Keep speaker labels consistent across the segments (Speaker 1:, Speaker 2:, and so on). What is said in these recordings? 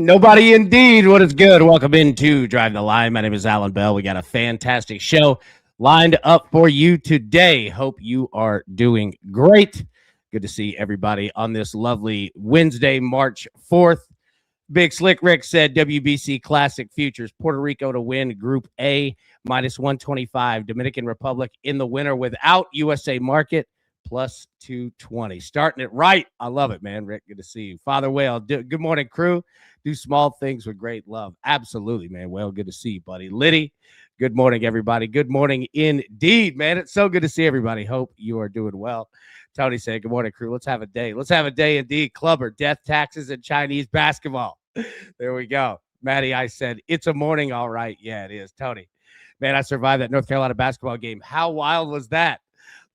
Speaker 1: Nobody indeed. What is good? Welcome into Drive the Line. My name is Alan Bell. We got a fantastic show lined up for you today. Hope you are doing great. Good to see everybody on this lovely Wednesday, March 4th. Big Slick Rick said WBC Classic Futures, Puerto Rico to win Group A, minus 125. Dominican Republic in the winner without USA Market, plus 220. Starting it right. I love it, man. Rick, good to see you. Father Whale, good morning, crew. Do small things with great love. Absolutely, man. Well, good to see you, buddy. Liddy, good morning, everybody. Good morning indeed, man. It's so good to see everybody. Hope you are doing well. Tony said, good morning, crew. Let's have a day. Let's have a day indeed. Clubber, death, taxes, and Chinese basketball. There we go. Maddie, I said, it's a morning, all right. Yeah, it is. Tony, man, I survived that North Carolina basketball game. How wild was that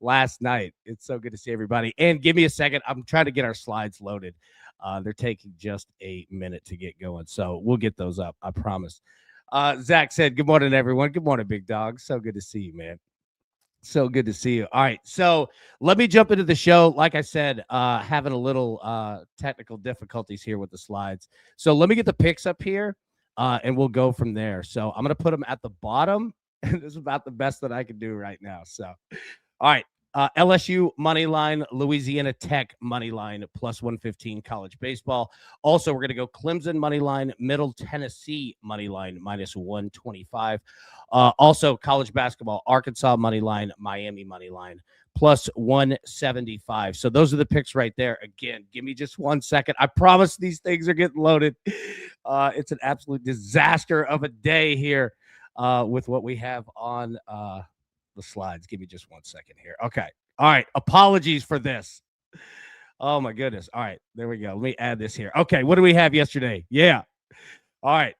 Speaker 1: last night? It's so good to see everybody. And give me a second. I'm trying to get our slides loaded. They're taking just a minute to get going. So we'll get those up. I promise. Zach said, good morning, everyone. Good morning, big dog. So good to see you, man. So good to see you. All right. So let me jump into the show. Like I said, having a little technical difficulties here with the slides. So let me get the picks up here and we'll go from there. So I'm going to put them at the bottom. This is about the best that I can do right now. So, all right. LSU money line, Louisiana Tech money line, plus 115 college baseball. Also, we're going to go Clemson money line, Middle Tennessee money line, minus 125. Also, college basketball, Arkansas money line, Miami money line, plus 175. So those are the picks right there. Again, give me just 1 second. I promise these things are getting loaded. It's an absolute disaster of a day here with what we have on the slides. Give me just 1 second here. Okay. All right. Apologies for this. Oh my goodness. All right. There we go. Let me add this here. Okay. What do we have yesterday? Yeah. All right.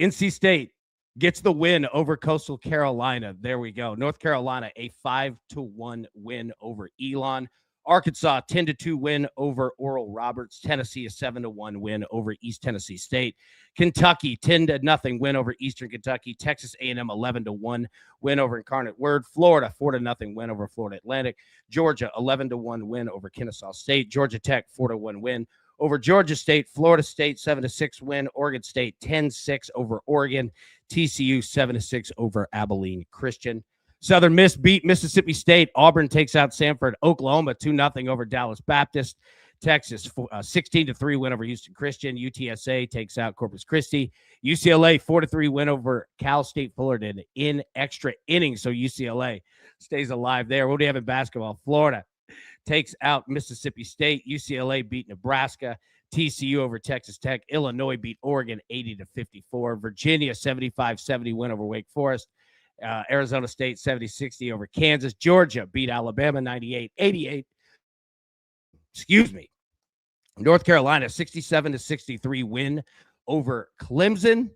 Speaker 1: NC State gets the win over Coastal Carolina. There we go. North Carolina, a 5-1 win over Elon. Arkansas, 10-2 win over Oral Roberts. Tennessee, a 7-1 win over East Tennessee State. Kentucky, 10-0 win over Eastern Kentucky. Texas A&M, 11-1 win over Incarnate Word. Florida, 4-0 win over Florida Atlantic. Georgia, 11-1 win over Kennesaw State. Georgia Tech, 4-1 win over Georgia State. Florida State, 7-6 win. Oregon State, 10-6 over Oregon. TCU, 7-6 over Abilene Christian. Southern Miss beat Mississippi State. Auburn takes out Samford. Oklahoma, 2-0 over Dallas Baptist. Texas, 16-3 win over Houston Christian. UTSA takes out Corpus Christi. UCLA, 4-3 win over Cal State Fullerton in extra innings. So UCLA stays alive there. What do you have in basketball? Florida takes out Mississippi State. UCLA beat Nebraska. TCU over Texas Tech. Illinois beat Oregon 80-54. Virginia, 75-70 win over Wake Forest. Arizona State 70-60 over Kansas. Georgia beat Alabama 98-88. Excuse me. North Carolina 67-63 win over Clemson.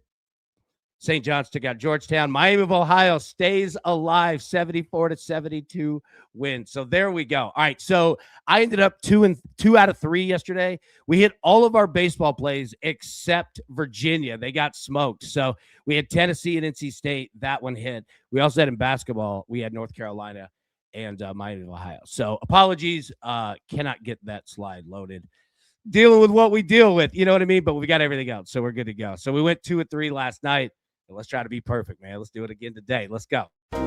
Speaker 1: St. John's took out Georgetown. Miami of Ohio stays alive, 74-72 win. So there we go. All right, so I ended up 2 out of 3 yesterday. We hit all of our baseball plays except Virginia. They got smoked. So we had Tennessee and NC State. That one hit. We also had in basketball, we had North Carolina and Miami of Ohio. So apologies, cannot get that slide loaded. Dealing with what we deal with, you know what I mean? But we got everything else, so we're good to go. So we went 2 and 3 last night. Let's try to be perfect, man. Let's do it again today. Let's go. All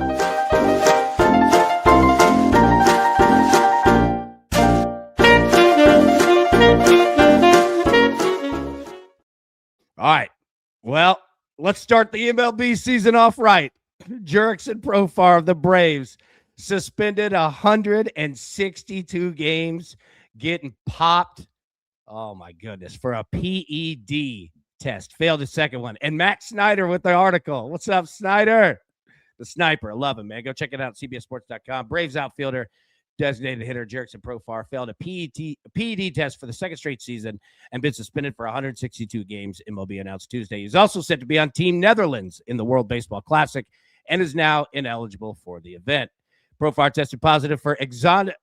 Speaker 1: right. Well, let's start the MLB season off right. Jurickson Profar of the Braves suspended 162 games, getting popped. Oh, my goodness. For a PED test. Failed his second one. And Matt Snyder with the article. What's up, Snyder? The sniper. I love him, man. Go check it out. CBSSports.com. Braves outfielder, designated hitter Jurickson Profar failed a PED test for the second straight season and been suspended for 162 games, MLB announced Tuesday. He's also set to be on Team Netherlands in the World Baseball Classic and is now ineligible for the event. Profar tested positive for exogenous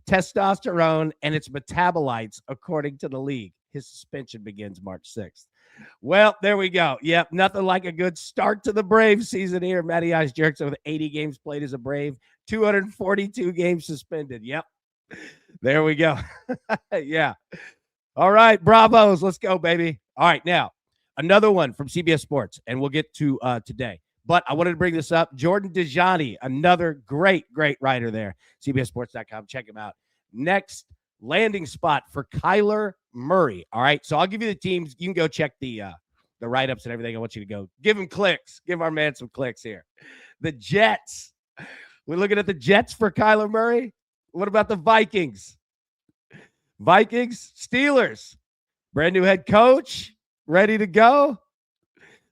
Speaker 1: testosterone and its metabolites, according to the league. His suspension begins March 6th. Well, there we go. Yep, nothing like a good start to the Braves season here. Matty Ice Jurickson with 80 games played as a Brave, 242 games suspended. Yep, there we go. Yeah. All right, bravos. Let's go, baby. All right, now another one from CBS Sports, and we'll get to today. But I wanted to bring this up. Jordan Dejani, another great writer there. CBSSports.com. Check him out. Next landing spot for Kyler Murray. All right, so I'll give you the teams. You can go check the write-ups and everything. I want you to go give him clicks. Give our man some clicks here. The Jets. We're looking at the Jets for Kyler Murray. What about the Vikings? Vikings, Steelers, brand new head coach, ready to go.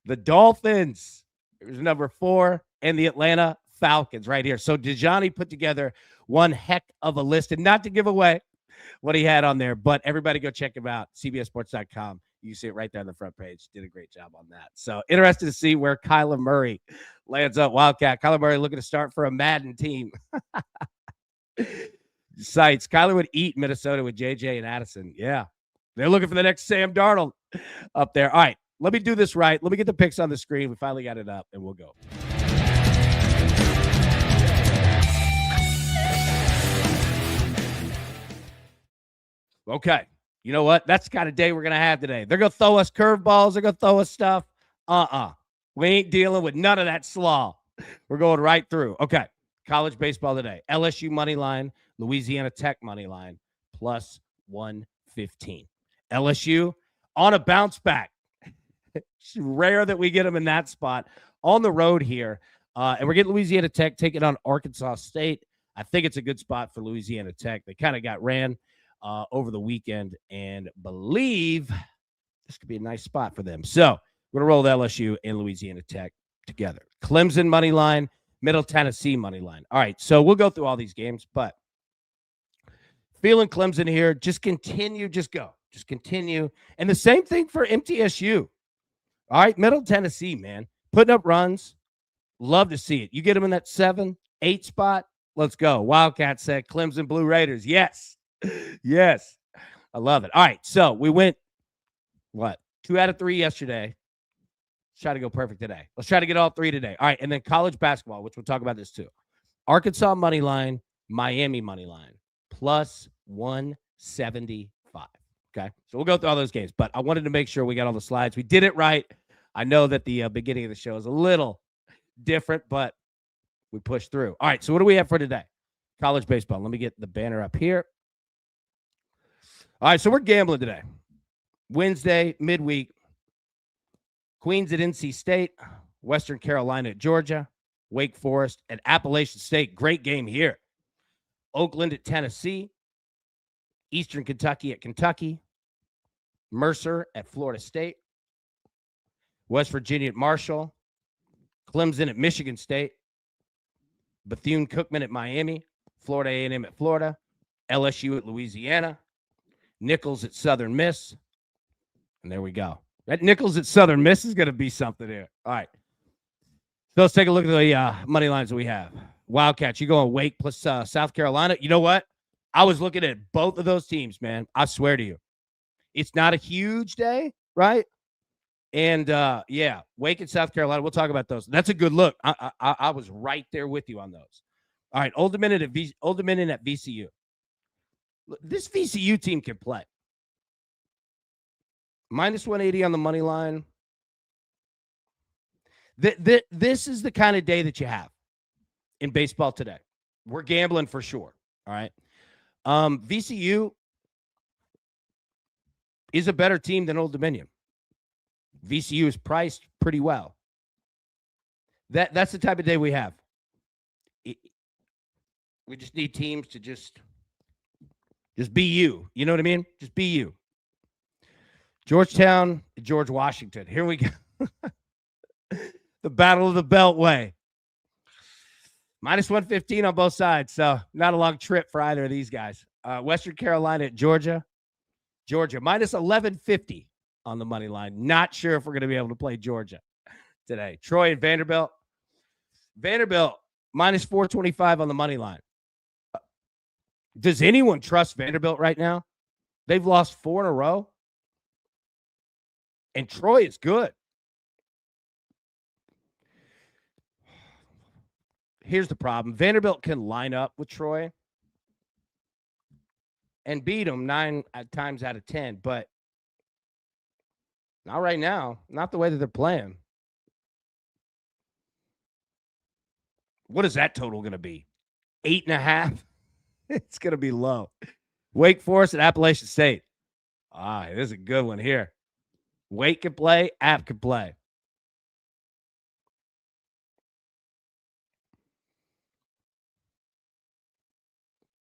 Speaker 1: The Dolphins, here's number 4, and the Atlanta Falcons right here. So Dejani put together one heck of a list, and not to give away what he had on there, but everybody go check him out, cbssports.com. You see it right there on the front page. Did a great job on that. So interested to see where Kyler Murray lands up. Wildcat. Kyler Murray looking to start for a Madden team. Sites. Kyler would eat Minnesota with JJ and Addison. Yeah. They're looking for the next Sam Darnold up there. All right. Let me do this right. Let me get the picks on the screen. We finally got it up, and we'll go. Okay. You know what? That's the kind of day we're going to have today. They're going to throw us curveballs. They're going to throw us stuff. We ain't dealing with none of that slaw. We're going right through. Okay. College baseball today. LSU money line, Louisiana Tech money line, plus 115. LSU on a bounce back. It's rare that we get them in that spot on the road here. And we're getting Louisiana Tech taking on Arkansas State. I think it's a good spot for Louisiana Tech. They kind of got ran over the weekend and believe this could be a nice spot for them. So we're going to roll the LSU and Louisiana Tech together. Clemson money line, Middle Tennessee money line. All right, so we'll go through all these games, but feeling Clemson here, just continue, just go. Just continue. And the same thing for MTSU. All right, Middle Tennessee, man. Putting up runs. Love to see it. You get them in that 7, 8 spot. Let's go. Wildcat said Clemson Blue Raiders. Yes. Yes. I love it. All right, so we went, 2 out of 3 yesterday. Let's try to go perfect today. Let's try to get all 3 today. All right, and then college basketball, which we'll talk about this too. Arkansas money line, Miami money line, plus 175. Okay, so we'll go through all those games, but I wanted to make sure we got all the slides. We did it right. I know that the beginning of the show is a little different, but we pushed through. All right, so what do we have for today? College baseball. Let me get the banner up here. All right, so we're gambling today. Wednesday, midweek. Queens at NC State, Western Carolina at Georgia, Wake Forest at Appalachian State. Great game here. Oakland at Tennessee, Eastern Kentucky at Kentucky, Mercer at Florida State, West Virginia at Marshall, Clemson at Michigan State, Bethune-Cookman at Miami, Florida A&M at Florida, LSU at Louisiana, Nichols at Southern Miss, and there we go. That Nichols at Southern Miss is going to be something here. All right. So let's take a look at the money lines that we have. Wildcats, you going Wake plus South Carolina. You know what? I was looking at both of those teams, man. I swear to you. It's not a huge day, right? And, yeah, Wake and South Carolina, we'll talk about those. That's a good look. I was right there with you on those. All right, Old Dominion at VCU. This VCU team can play. Minus 180 on the money line. This is the kind of day that you have in baseball today. We're gambling for sure. All right. VCU is a better team than Old Dominion. VCU is priced pretty well. That's the type of day we have. We just need teams to just be you. You know what I mean? Just be you. Georgetown, George Washington. Here we go. The Battle of the Beltway. Minus 115 on both sides, so not a long trip for either of these guys. Western Carolina at Georgia. Georgia, minus 1150 on the money line. Not sure if we're going to be able to play Georgia today. Troy and Vanderbilt. Vanderbilt, minus 425 on the money line. Does anyone trust Vanderbilt right now? They've lost 4 in a row. And Troy is good. Here's the problem. Vanderbilt can line up with Troy. and beat them 9 times out of 10, but not right now. Not the way that they're playing. What is that total going to be? 8.5? It's going to be low. Wake Forest and Appalachian State. This is a good one here. Wake can play, App can play.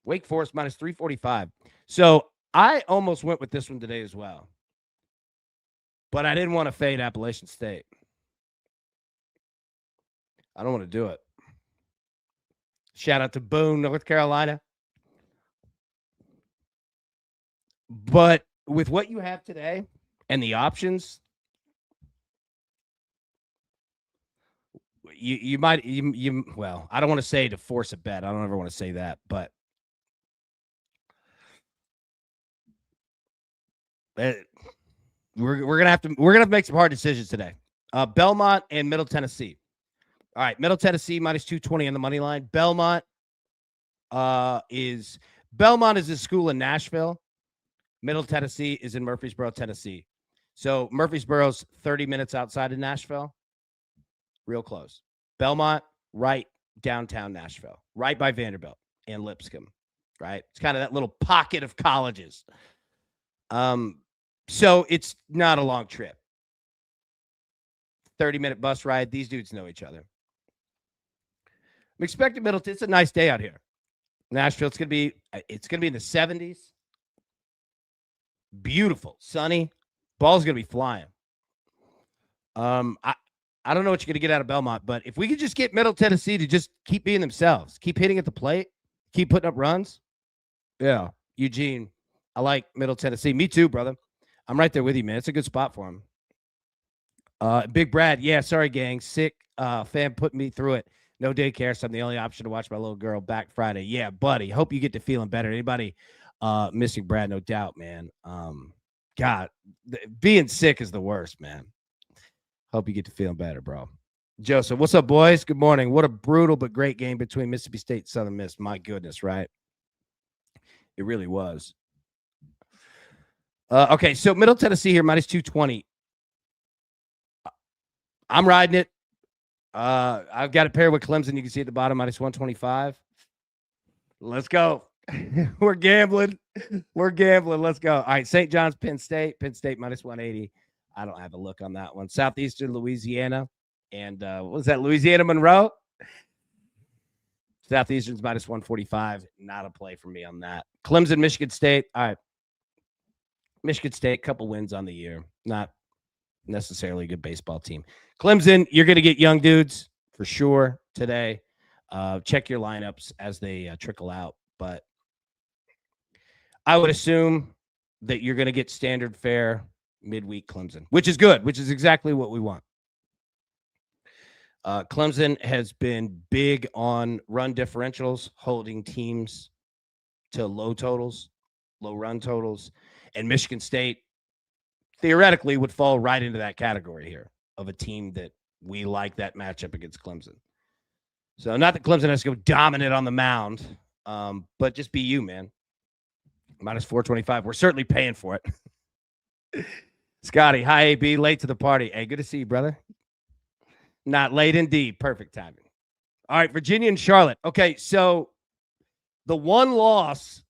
Speaker 1: Wake Forest minus 345. So I almost went with this one today as well. But I didn't want to fade Appalachian State. I don't want to do it. Shout out to Boone, North Carolina. But with what you have today and the options, you might well, I don't want to say to force a bet. I don't ever want to say that, but we're gonna have to make some hard decisions today. Belmont and Middle Tennessee. All right, Middle Tennessee minus 220 on the money line. Belmont is a school in Nashville. Middle Tennessee is in Murfreesboro, Tennessee. So Murfreesboro's 30 minutes outside of Nashville. Real close. Belmont, right downtown Nashville, right by Vanderbilt and Lipscomb, right? It's kind of that little pocket of colleges. So it's not a long trip. 30-minute bus ride. These dudes know each other. I'm expecting Middleton. It's a nice day out here. Nashville, it's gonna be in the 70s. Beautiful, sunny. Ball's gonna be flying. I don't know what you're gonna get out of Belmont, but if we could just get Middle Tennessee to just keep being themselves, keep hitting at the plate, keep putting up runs. Yeah, Eugene, I like Middle Tennessee. Me too, brother. I'm right there with you, man. It's a good spot for him. Big Brad, yeah, sorry, gang. Sick fan put me through it. No daycare, so I'm the only option to watch my little girl back Friday. Yeah, buddy. Hope you get to feeling better. Anybody missing Brad, no doubt, man. God, being sick is the worst, man. Hope you get to feeling better, bro. Joseph, what's up, boys? Good morning. What a brutal but great game between Mississippi State and Southern Miss. My goodness, right? It really was. Okay, so Middle Tennessee here, minus 220. I'm riding it. I've got it paired with Clemson. You can see at the bottom, minus 125. Let's go. We're gambling. Let's go. All right, St. John's, Penn State. Penn State, minus 180. I don't have a look on that one. Southeastern Louisiana. And what was that? Louisiana Monroe? Southeastern's minus 145. Not a play for me on that. Clemson, Michigan State. All right. Michigan State, couple wins on the year. Not necessarily a good baseball team. Clemson, you're going to get young dudes for sure today. Check your lineups as they trickle out. But I would assume that you're going to get standard fare midweek Clemson, which is good, which is exactly what we want. Clemson has been big on run differentials, holding teams to low run totals. And Michigan State theoretically would fall right into that category here of a team that we like that matchup against Clemson. So not that Clemson has to go dominant on the mound, but just be you, man. Minus 425. We're certainly paying for it. Scotty, hi, AB, late to the party. Hey, good to see you, brother. Not late indeed. Perfect timing. All right, Virginia and Charlotte. Okay, so the one loss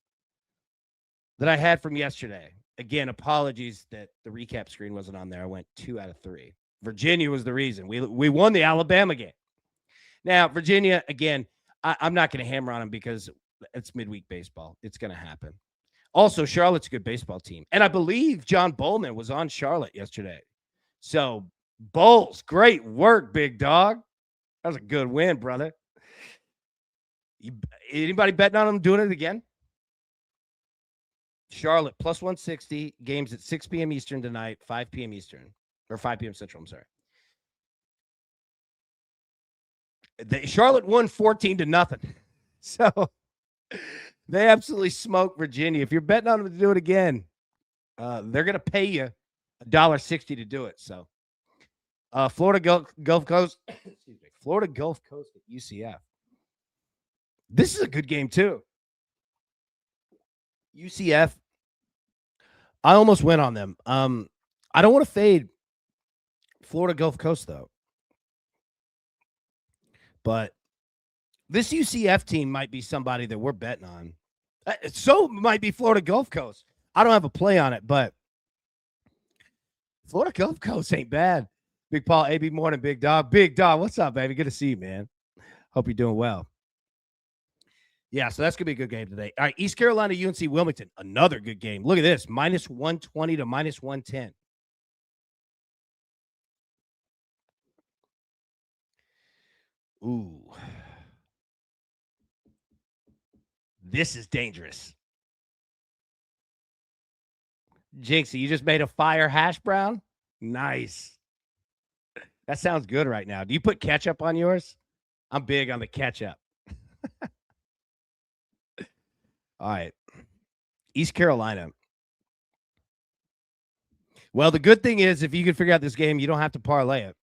Speaker 1: that I had from yesterday, again, apologies that the recap screen wasn't on there. I went 2 out of 3. Virginia was the reason. We won the Alabama game. Now, Virginia, again, I'm not going to hammer on them because it's midweek baseball. It's going to happen. Also, Charlotte's a good baseball team. And I believe John Bowman was on Charlotte yesterday. So, Bowles, great work, big dog. That was a good win, brother. Anybody betting on them doing it again? Charlotte, plus 160. Games at 6 p.m. Eastern tonight, 5 p.m. Eastern. Or 5 p.m. Central, I'm sorry. Charlotte won 14-0. So they absolutely smoked Virginia. If you're betting on them to do it again, they're going to pay you $1.60 to do it. So Florida Gulf Coast, excuse me, Florida Gulf Coast at UCF. This is a good game too. UCF, I almost went on them. I don't want to fade Florida Gulf Coast though, but this UCF team might be somebody that we're betting on. So might be Florida Gulf Coast. I don't have a play on it, but Florida Gulf Coast ain't bad. Big Paul, AB morning, big dog. Big dog, what's up, baby? Good to see you, man. Hope you're doing well. Yeah, so that's going to be a good game today. All right, East Carolina, UNC Wilmington, another good game. Look at this, minus 120 to minus 110. Ooh. This is dangerous. Jinxie, you just made a fire hash brown? Nice. That sounds good right now. Do you put ketchup on yours? I'm big on the ketchup. All right. East Carolina. Well, the good thing is if you can figure out this game, you don't have to parlay it.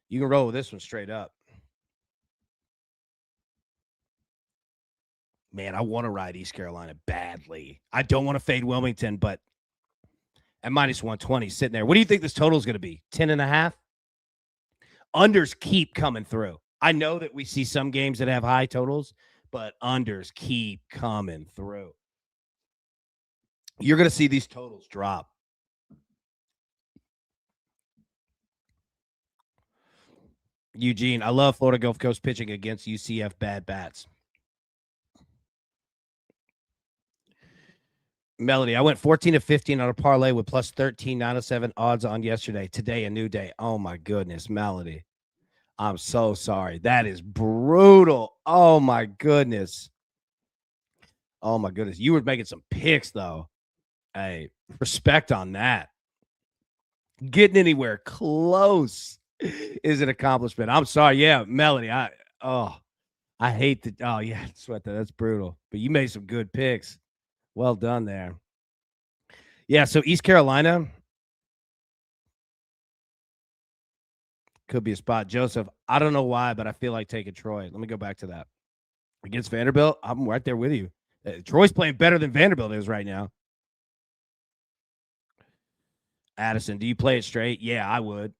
Speaker 1: You can roll with this one straight up. Man, I want to ride East Carolina badly. I don't want to fade Wilmington, but at minus 120 sitting there. What do you think this total is going to be? 10.5? Unders keep coming through. I know that we see some games that have high totals, but unders keep coming through. You're going to see these totals drop. Eugene, I love Florida Gulf Coast pitching against UCF bad bats. Melody, I went 14 to 15 on a parlay with plus 13, 907 odds on yesterday. Today, a new day. Oh, my goodness, Melody. I'm so sorry. That is brutal. Oh, my goodness. Oh, my goodness. You were making some picks, though. Hey, respect on that. Getting anywhere close is an accomplishment. I'm sorry. Yeah, Melody. I hate that. Oh, yeah, sweat that. That's brutal. But you made some good picks. Well done there. Yeah, so East Carolina could be a spot. Joseph, I don't know why, but I feel like taking Troy. Let me go back to that. Against Vanderbilt, I'm right there with you. Troy's playing better than Vanderbilt is right now. Addison, do you play it straight? Yeah, I would.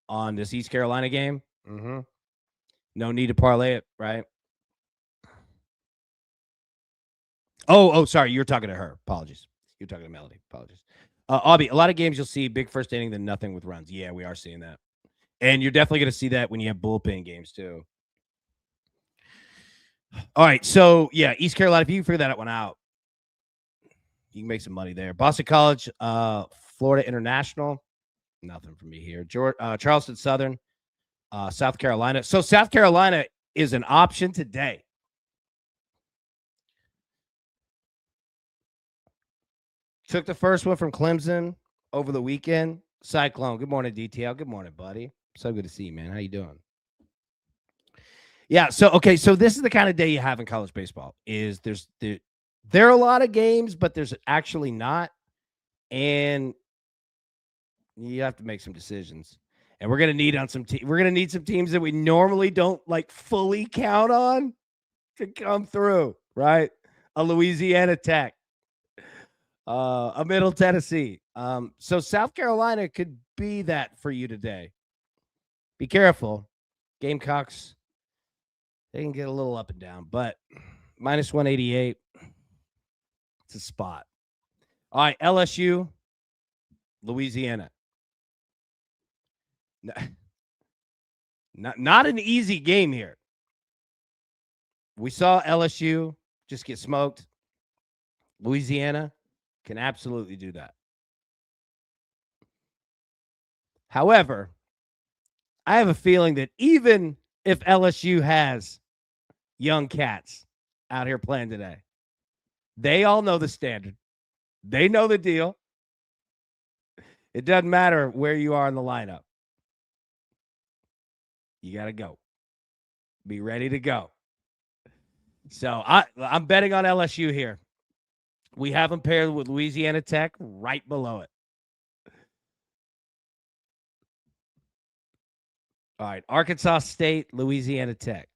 Speaker 1: On this East Carolina game? Mm-hmm. No need to parlay it, right? Oh, sorry. You're talking to her. Apologies. You're talking to Melody. Apologies. Aubie, a lot of games you'll see big first inning, then nothing with runs. Yeah, we are seeing that. And you're definitely going to see that when you have bullpen games, too. All right. So, yeah, East Carolina, if you can figure that one out, you can make some money there. Boston College, Florida International. Nothing for me here. Charleston Southern, South Carolina. So, South Carolina is an option today. Took the first one from Clemson over the weekend. Cyclone. Good morning, DTL. Good morning, buddy. So good to see you, man. How you doing? Yeah. So this is the kind of day you have in college baseball. There are a lot of games, but there's actually not, and you have to make some decisions. And we're gonna need some teams that we normally don't like fully count on to come through, right? A Louisiana Tech. A Middle Tennessee. So South Carolina could be that for you today. Be careful. Gamecocks, they can get a little up and down, but minus 188, it's a spot. All right, LSU, Louisiana. Not an easy game here. We saw LSU just get smoked. Louisiana can absolutely do that. However, I have a feeling that even if LSU has young cats out here playing today, they all know the standard. They know the deal. It doesn't matter where you are in the lineup. You got to go. Be ready to go. So I'm betting on LSU here. We have them paired with Louisiana Tech right below it. All right, Arkansas State, Louisiana Tech.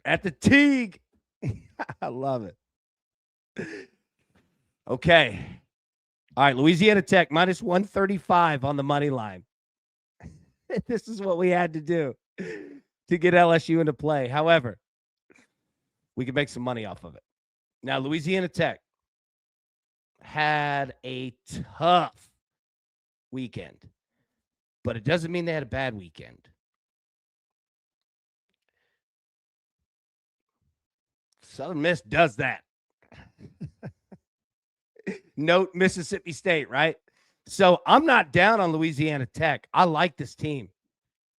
Speaker 1: At the Teague. I love it. Okay. All right, Louisiana Tech minus 135 on the money line. This is what we had to do to get LSU into play. However, we can make some money off of it. Now, Louisiana Tech had a tough weekend, but it doesn't mean they had a bad weekend. Southern Miss does that. Note Mississippi State, right? So I'm not down on Louisiana Tech. I like this team.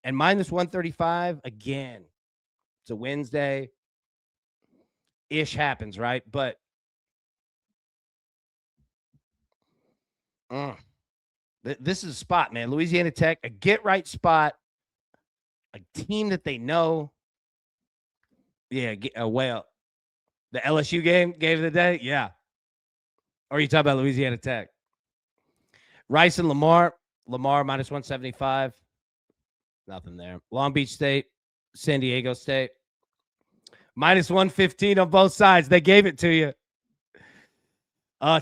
Speaker 1: And minus 135, again, it's a Wednesday. Ish happens, right? But this is a spot, man. Louisiana Tech, a get-right spot, a team that they know. Yeah, well, the LSU game of the day, yeah. Or are you talking about Louisiana Tech? Rice and Lamar minus 175. Nothing there. Long Beach State, San Diego State. Minus 115 on both sides. They gave it to you.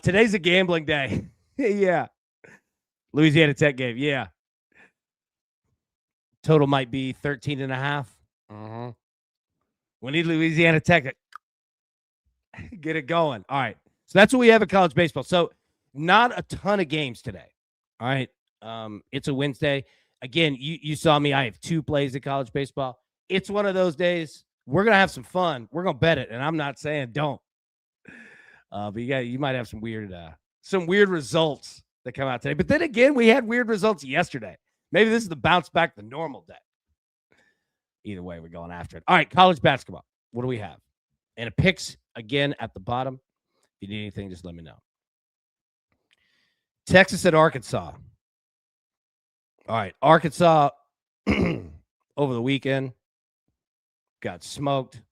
Speaker 1: Today's a gambling day. Yeah. Louisiana Tech game. Yeah. Total might be 13 and a half. Uh-huh. We need Louisiana Tech to get it going. All right. So that's what we have at college baseball. So not a ton of games today. All right. It's a Wednesday. Again, you saw me. I have 2 plays at college baseball. It's one of those days. We're going to have some fun. We're going to bet it. And I'm not saying don't. But you might have some weird results that come out today. But then again, we had weird results yesterday. Maybe this is the bounce back to normal day. Either way, we're going after it. All right, college basketball. What do we have? And a picks again at the bottom. If you need anything, just let me know. Texas at Arkansas. All right, Arkansas over the weekend got smoked.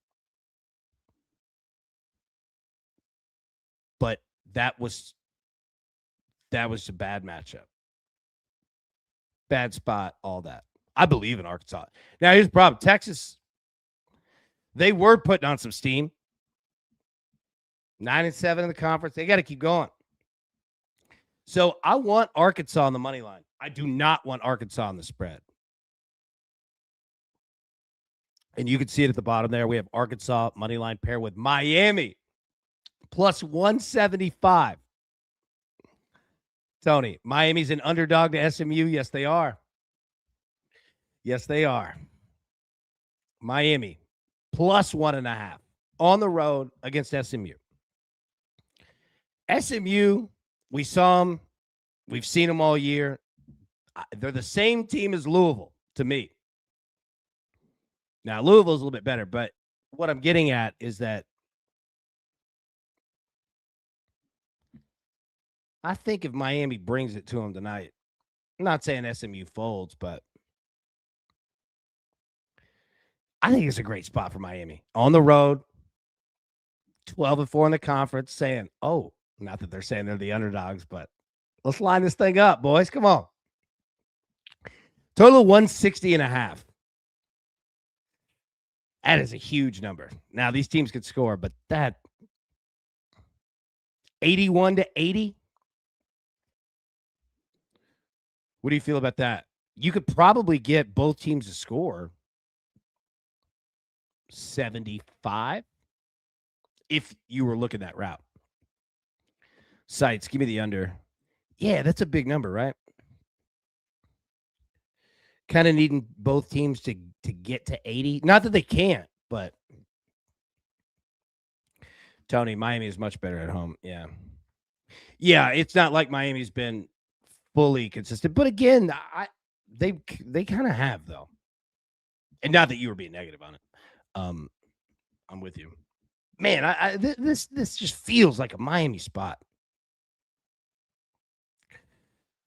Speaker 1: But that was a bad matchup. Bad spot, all that. I believe in Arkansas. Now, here's the problem. Texas, they were putting on some steam. 9-7 in the conference. They got to keep going. So I want Arkansas on the money line. I do not want Arkansas on the spread. And you can see it at the bottom there. We have Arkansas money line pair with Miami plus 175. Tony, Miami's an underdog to SMU. Yes, they are. Yes, they are. Miami plus 1.5 on the road against SMU. SMU, we saw them. We've seen them all year. They're the same team as Louisville to me. Now, Louisville's a little bit better, but what I'm getting at is that I think if Miami brings it to them tonight, I'm not saying SMU folds, but I think it's a great spot for Miami. On the road, 12-4 in the conference, saying, oh, not that they're saying they're the underdogs, but let's line this thing up, boys. Come on. Total 160.5. That is a huge number. Now, these teams could score, but that 81-80. What do you feel about that? You could probably get both teams to score 75 if you were looking that route. Sites, give me the under. Yeah, that's a big number, right? Kind of needing both teams to get to 80. Not that they can't, but Tony, Miami is much better at home. Yeah. Yeah, it's not like Miami's been fully consistent. But again, they kind of have, though. And not that you were being negative on it. I'm with you. Man, this just feels like a Miami spot.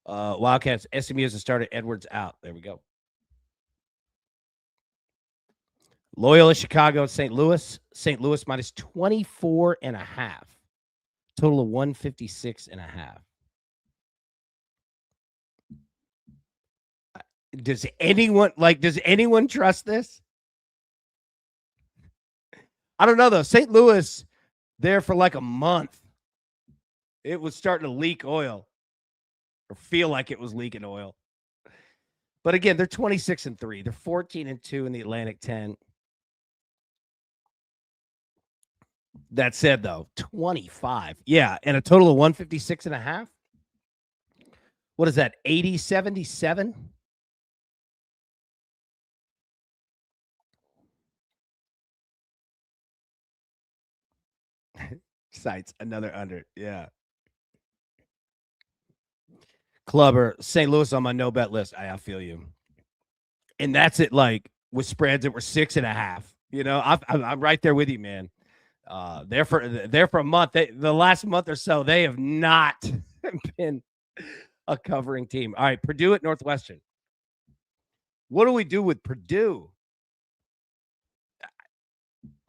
Speaker 1: Wildcats, SMU as a starter, Edwards out. There we go. Loyola, Chicago, St. Louis. St. Louis minus 24.5. Total of 156.5. Does anyone trust this? I don't know, though. St. Louis, there for like a month, it was starting to leak oil or feel like it was leaking oil. But again, they're 26-3. They're 14-2 in the Atlantic 10. That said, though, 25. Yeah, and a total of 156.5. What is that, 80-77? Sites, another under. Yeah. Clubber, St. Louis on my no bet list. I feel you. And that's it, like with spreads that were 6.5. You know, I'm right there with you, man. There for a month. The last month or so, they have not been a covering team. All right, Purdue at Northwestern. What do we do with Purdue?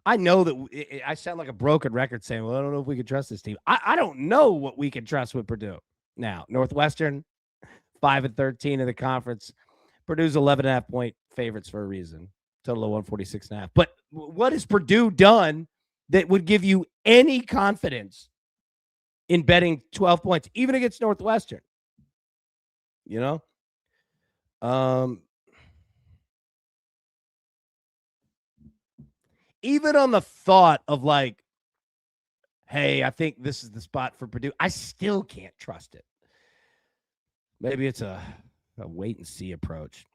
Speaker 1: I know that I sound like a broken record saying, well, I don't know if we can trust this team. I don't know what we can trust with Purdue. Now, Northwestern, 5-13 in the conference. Purdue's 11.5 point favorites for a reason. Total of 146.5. But what has Purdue done that would give you any confidence in betting 12 points, even against Northwestern? You know? Even on the thought of like, hey, I think this is the spot for Purdue, I still can't trust it. Maybe it's a wait and see approach.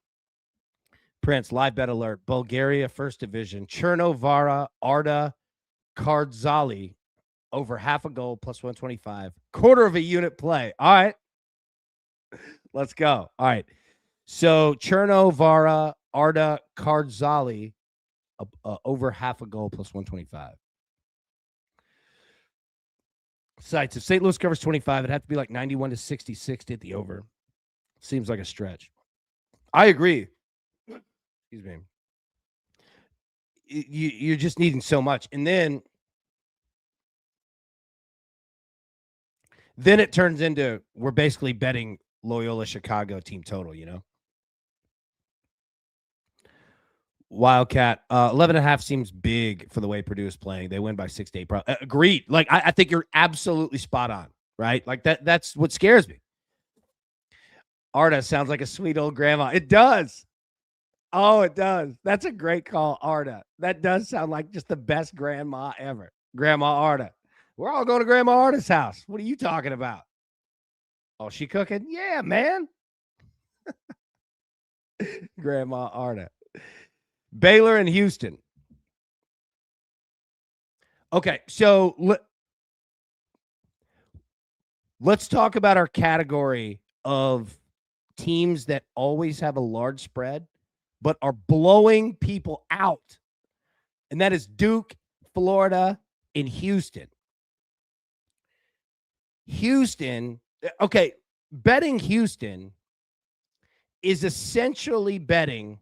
Speaker 1: Prince, live bet alert. Bulgaria, first division. Chernovara, Arda, Kardzali, over half a goal plus 125. Quarter of a unit play. All right. Let's go. All right. So Chernovara, Arda, Kardzali, over half a goal plus 125. Sites. If St. Louis covers 25, it'd have to be like 91-66 to hit the over. Seems like a stretch. I agree. Excuse me. You're just needing so much. And then it turns into we're basically betting Loyola Chicago team total, you know? Wildcat, 11.5 seems big for the way Purdue is playing. They win by 6-8. Agreed. Like, I think you're absolutely spot on, right? Like, that's what scares me. Arda sounds like a sweet old grandma. It does. Oh, it does. That's a great call, Arda. That does sound like just the best grandma ever. Grandma Arda. We're all going to Grandma Arda's house. What are you talking about? Oh, she cooking? Yeah, man. Grandma Arda. Baylor and Houston. Okay, so let's talk about our category of teams that always have a large spread but are blowing people out. And that is Duke, Florida, and Houston. Houston, okay, betting Houston is essentially betting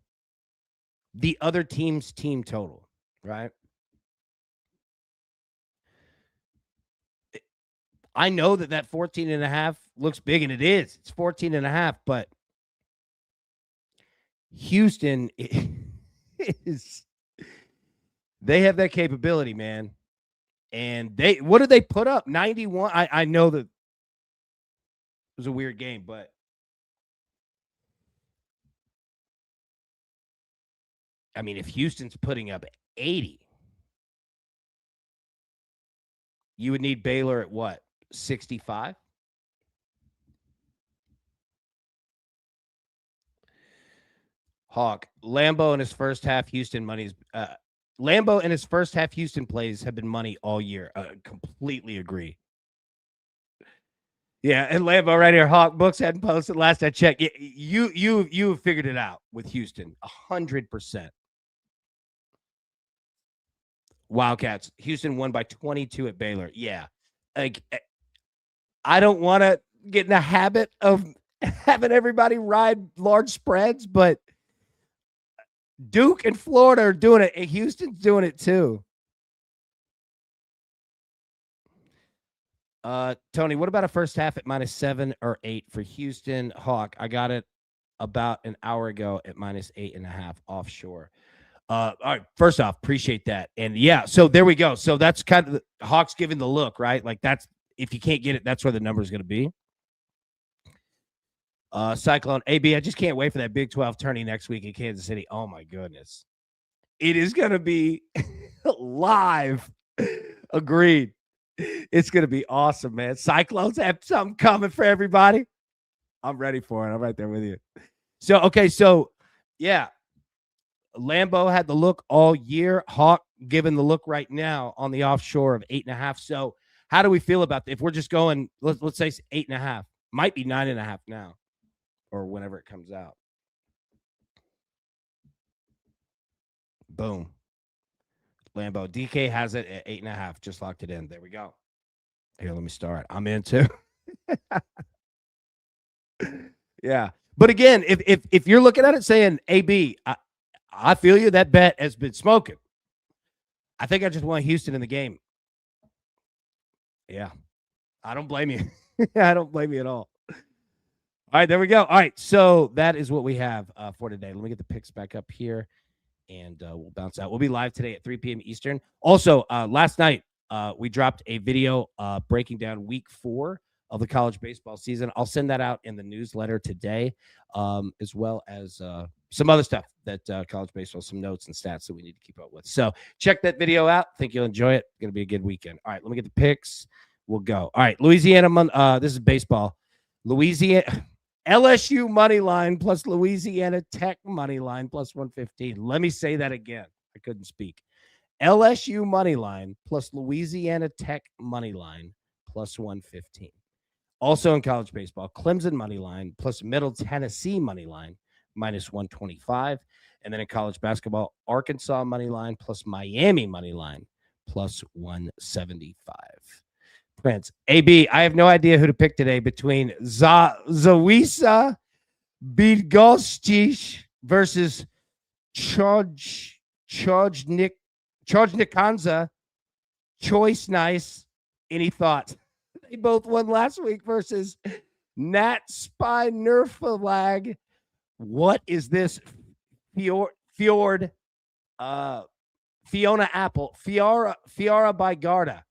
Speaker 1: the other team's team total, right? I know that 14.5 looks big, and it is. It's 14.5, but Houston is they have that capability, man. And what did they put up? 91. I know that it was a weird game, but I mean, if Houston's putting up 80, you would need Baylor at what? 65? Hawk, Lambeau in his first half Houston money's Lambeau in his first half Houston plays have been money all year. Completely agree. Yeah, and Lambeau right here. Hawk books hadn't posted last I checked. You figured it out with Houston 100%. Wildcats. Houston won by 22 at Baylor. Yeah, like I don't want to get in a habit of having everybody ride large spreads, but Duke and Florida are doing it, and Houston's doing it too. Tony, what about a first half at -7 or 8 for Houston? Hawk, I got it about an hour ago at -8.5 offshore. All right. First off, appreciate that. And yeah, so there we go. So that's kind of the Hawks giving the look, right? Like that's if you can't get it, that's where the number is going to be. Cyclone AB, I just can't wait for that Big 12 tourney next week in Kansas City. Oh my goodness. It is going to be live. Agreed. It's going to be awesome, man. Cyclones have something coming for everybody. I'm ready for it. I'm right there with you. So, okay. So, yeah. Lambeau had the look all year. Hawk given the look right now on the offshore of 8.5. So, how do we feel about that? If we're just going, let's say 8.5, might be 9.5 now or whenever it comes out. Boom. Lambeau. DK has it at 8.5. Just locked it in. There we go. Here, let me start. I'm in too. Yeah. But again, if you're looking at it saying AB, I feel you. That bet has been smoking. I think I just want Houston in the game. Yeah. I don't blame you. I don't blame you at all. All right, there we go. All right, so that is what we have for today. Let me get the picks back up here, and we'll bounce out. We'll be live today at 3 p.m. Eastern. Also, last night, we dropped a video breaking down week 4 of the college baseball season. I'll send that out in the newsletter today, as well as some other stuff that college baseball, some notes and stats that we need to keep up with. So check that video out. Think you'll enjoy it. It's going to be a good weekend. All right, let me get the picks. We'll go. All right, Louisiana. This is baseball. Louisiana. LSU money line plus Louisiana Tech money line plus 115. Let me say that again. I couldn't speak. LSU money line plus Louisiana Tech money line plus 115. Also in college baseball, Clemson money line plus Middle Tennessee money line minus 125. And then in college basketball, Arkansas money line plus Miami money line plus 175. Prince. AB, I have no idea who to pick today between Zawisa Bidgostish versus Chojnikanza. Choice nice. Any thoughts? They both won last week versus Nat Spy Nerfalag. What is this? Fiona Apple. Fiara by Garda.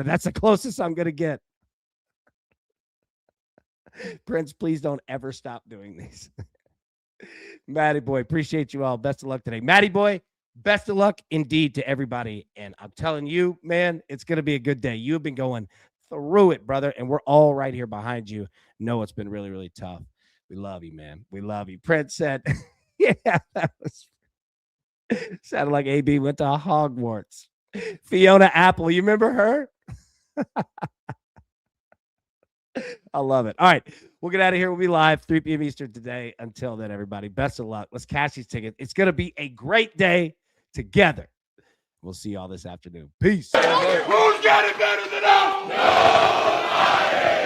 Speaker 1: That's the closest I'm going to get. Prince, please don't ever stop doing these. Matty Boy, appreciate you all. Best of luck today. Matty Boy, best of luck indeed to everybody. And I'm telling you, man, it's going to be a good day. You've been going through it, brother, and we're all right here behind you. No, it's been really, really tough. We love you, man. We love you. Prince said, yeah, that was sounded like AB went to Hogwarts. Fiona Apple, you remember her? I love it. All right, we'll get out of here. We'll be live 3 p.m. Eastern today. Until then, everybody, best of luck. Let's cash these tickets. It's going to be a great day together. We'll see you all this afternoon. Peace. Who's got it better than us? Nobody.